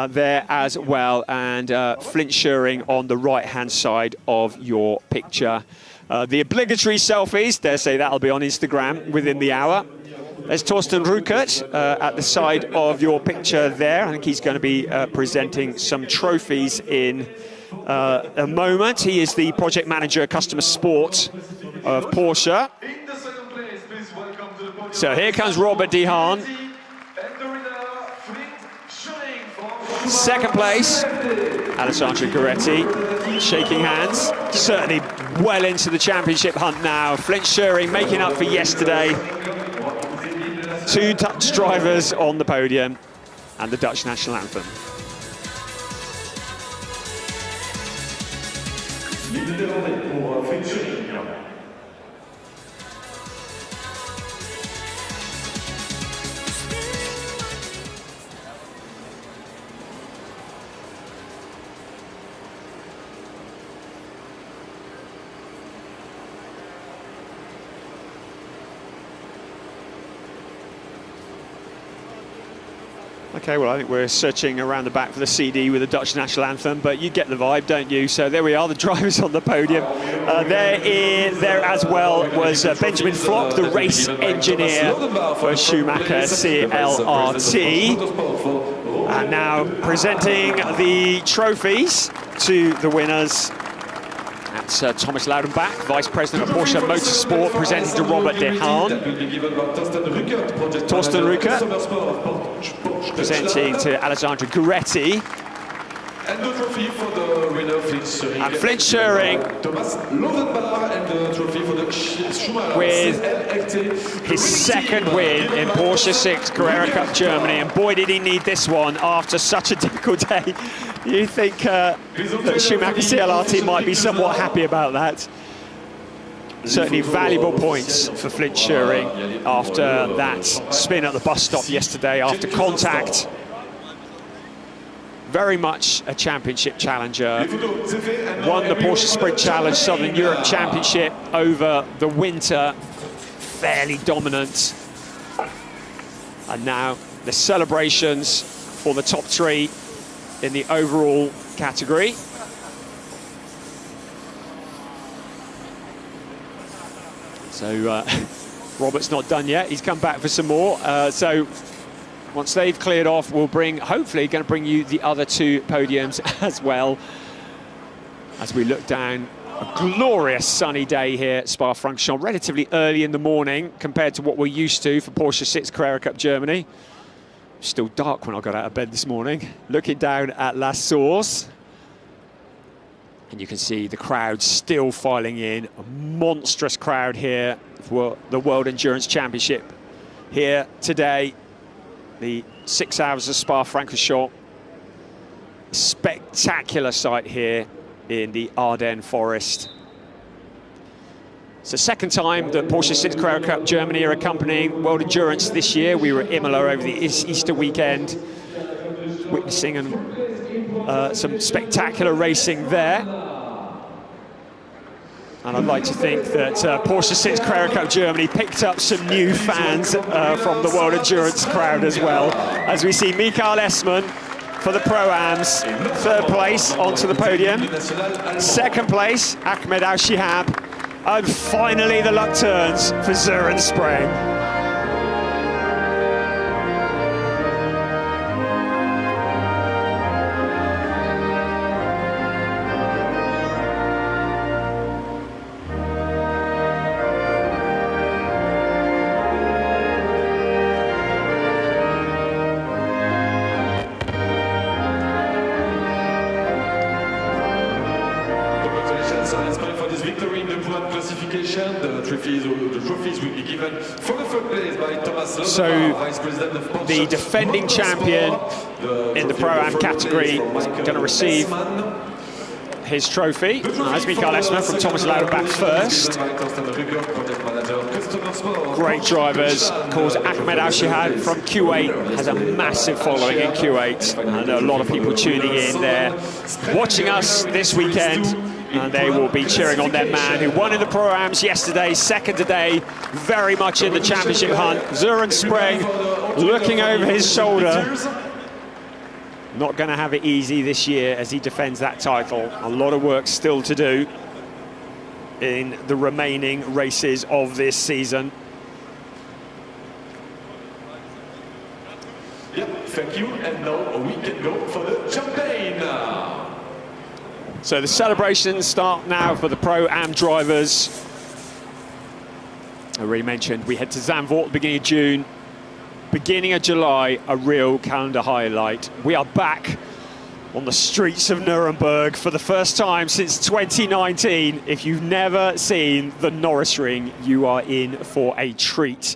there as well, and Flint Schuring on the right-hand side of your picture. The obligatory selfies, dare say that'll be on Instagram within the hour. There's Torsten Rückert at the side of your picture there. I think he's going to be presenting some trophies in a moment. He is the project manager, customer sport of Porsche. So here comes Robert De Haan. Second place, Alessandro Gueretti, shaking hands. Certainly well into the championship hunt now. Flint Schuring making up for yesterday. 2 Dutch drivers on the podium and the Dutch national anthem. Okay, well, I think we're searching around the back for the CD with the Dutch national anthem, but you get the vibe, don't you? So there we are, the drivers on the podium. There as well was Benjamin Flock, the race engineer for Schumacher CLRT. And now presenting the trophies to the winners. That's Thomas Laudenbach, Vice President of Porsche Motorsport, presenting to Robert De Haan. Torsten Rückert, presenting to Alessandro Gueretti. And the trophy for the winner, Flint Schuring. And Flint Schuring, with his second win in Porsche Sixt Carrera Cup Germany. And boy, did he need this one after such a difficult day. You think that Schumacher CLRT might be somewhat happy about that. Certainly valuable points for Flint Schuring after that spin at the bus stop yesterday after contact. Very much a championship challenger. Won the Porsche Sprint Challenge Southern Europe Championship over the winter. Fairly dominant. And now the celebrations for the top 3 in the overall category. So Robert's not done yet. He's come back for some more. So once they've cleared off, we'll hopefully going to bring you the other 2 podiums as well. As we look down, a glorious sunny day here at Spa-Francorchamps, relatively early in the morning compared to what we're used to for Porsche Sixt Carrera Cup Germany. Still dark when I got out of bed this morning. Looking down at La Source. And you can see the crowd still filing in. A monstrous crowd here for the World Endurance Championship here today. The 6 hours of Spa-Francorchamps. Spectacular sight here in the Ardennes forest. It's the second time that Porsche Sixt Carrera Cup Germany are accompanying World Endurance this year. We were at Imola over the Easter weekend, witnessing some spectacular racing there. And I'd like to think that Porsche Sixt Carrera Cup Germany picked up some new fans from the World Endurance crowd as well. As we see Michael Essmann for the Pro-Ams, 3rd place onto the podium. 2nd place, Ahmed Al-Shihab. And finally the luck turns for Søren Spreng. So the defending champion in the Pro-Am category is going to receive his trophy. As Michael Esmer from Thomas Lauterbach first. Great drivers. Of course, Ahmed Al-Shihad from Q8 has a massive following in Q8. And a lot of people tuning in there, watching us this weekend. And they will be cheering on their man who won in the Pro-Ams yesterday, second today, very much in the championship hunt. Søren Spreng looking over his shoulder. Not going to have it easy this year as he defends that title. A lot of work still to do in the remaining races of this season. Yeah, thank you. And now we can go for the champagne. So the celebrations start now for the Pro-Am drivers. I already mentioned we head to Zandvoort at the beginning of June. Beginning of July, a real calendar highlight. We are back on the streets of Nuremberg for the first time since 2019. If you've never seen the Norris Ring, you are in for a treat.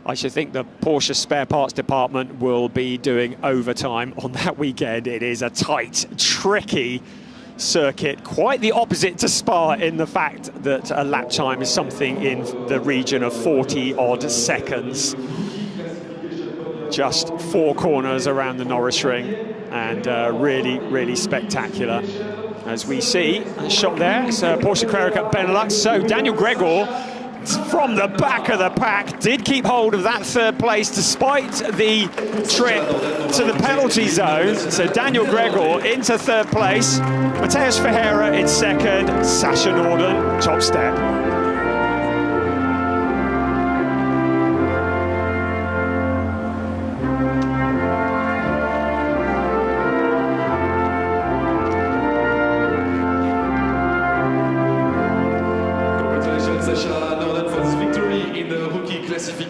I should think the Porsche spare parts department will be doing overtime on that weekend. It is a tight, tricky circuit, quite the opposite to Spa in the fact that a lap time is something in the region of 40-odd seconds. Just 4 corners around the Norris Ring, and really, really spectacular. As we see, a shot there, it's Porsche Carrera Cup Benelux. So Daniel Gregor, from the back of the pack, did keep hold of that third place despite the trip to the penalty zone. So Daniel Gregor into third place, Matheus Ferreira in second, Sasha Norden top step.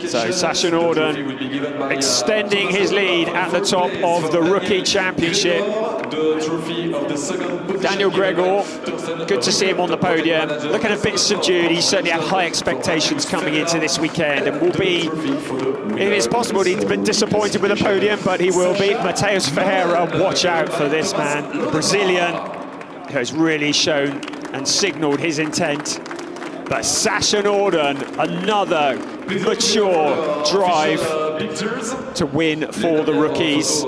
So Sasha Norden extending his lead at the top of the Rookie Championship. Daniel Gregor, good to see him on the podium. Looking a bit subdued. He certainly had high expectations coming into this weekend and will be, if it's possible, he's been disappointed with the podium, but he will be. Matheus Ferreira, watch out for this man. The Brazilian who has really shown and signalled his intent. But Sasha Norden, another mature drive to win for the rookies.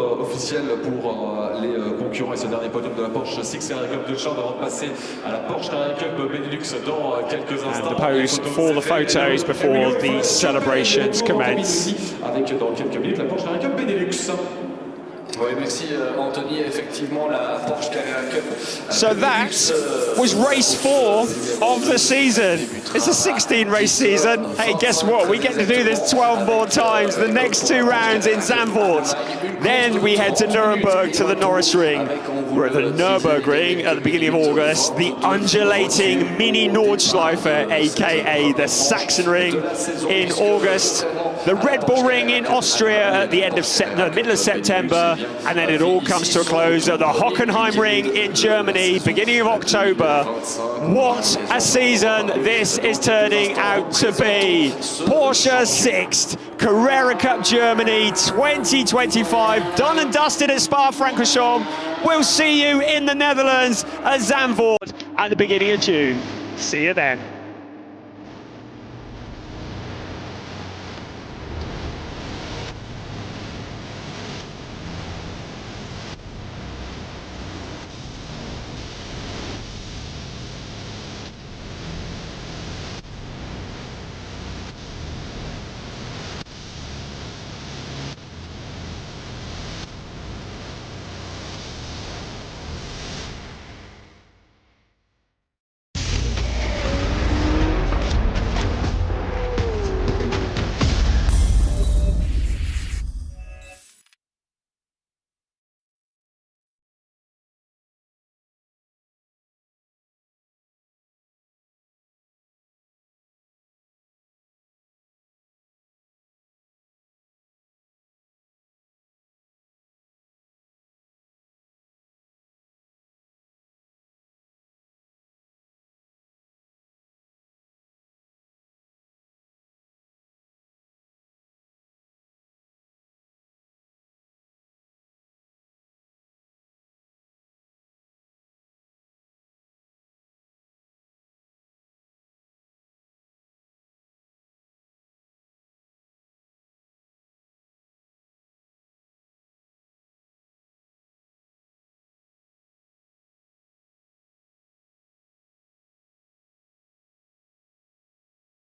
Concurrent et ce dernier podium de la Porsche Sixt Carrera Cup Deutschland avant de passer à la Porsche Carrera Cup Benelux dans quelques instants. And the pose for the photos before the celebrations commence. Avec dans quelques minutes la Porsche Carrera Cup Benelux. Oui, merci Anthony. Effectivement, la Porsche Carrera Cup. So that was race 4 of the season. It's a 16-race season. Hey, guess what? We get to do this 12 more times. The next 2 rounds in Zandvoort. Then we head to Nuremberg to the Norris Ring. We're at the Nürburgring at the beginning of August. The undulating mini Nordschleife, aka the Saxon Ring, in August. The Red Bull Ring in Austria at the end of middle of September. And then it all comes to a close at the Hockenheim Ring in Germany, beginning of October. What a season this is turning out to be. Porsche Sixt Carrera Cup Germany 2025, done and dusted at Spa-Francorchamps. We'll see you in the Netherlands at Zandvoort at the beginning of June. See you then.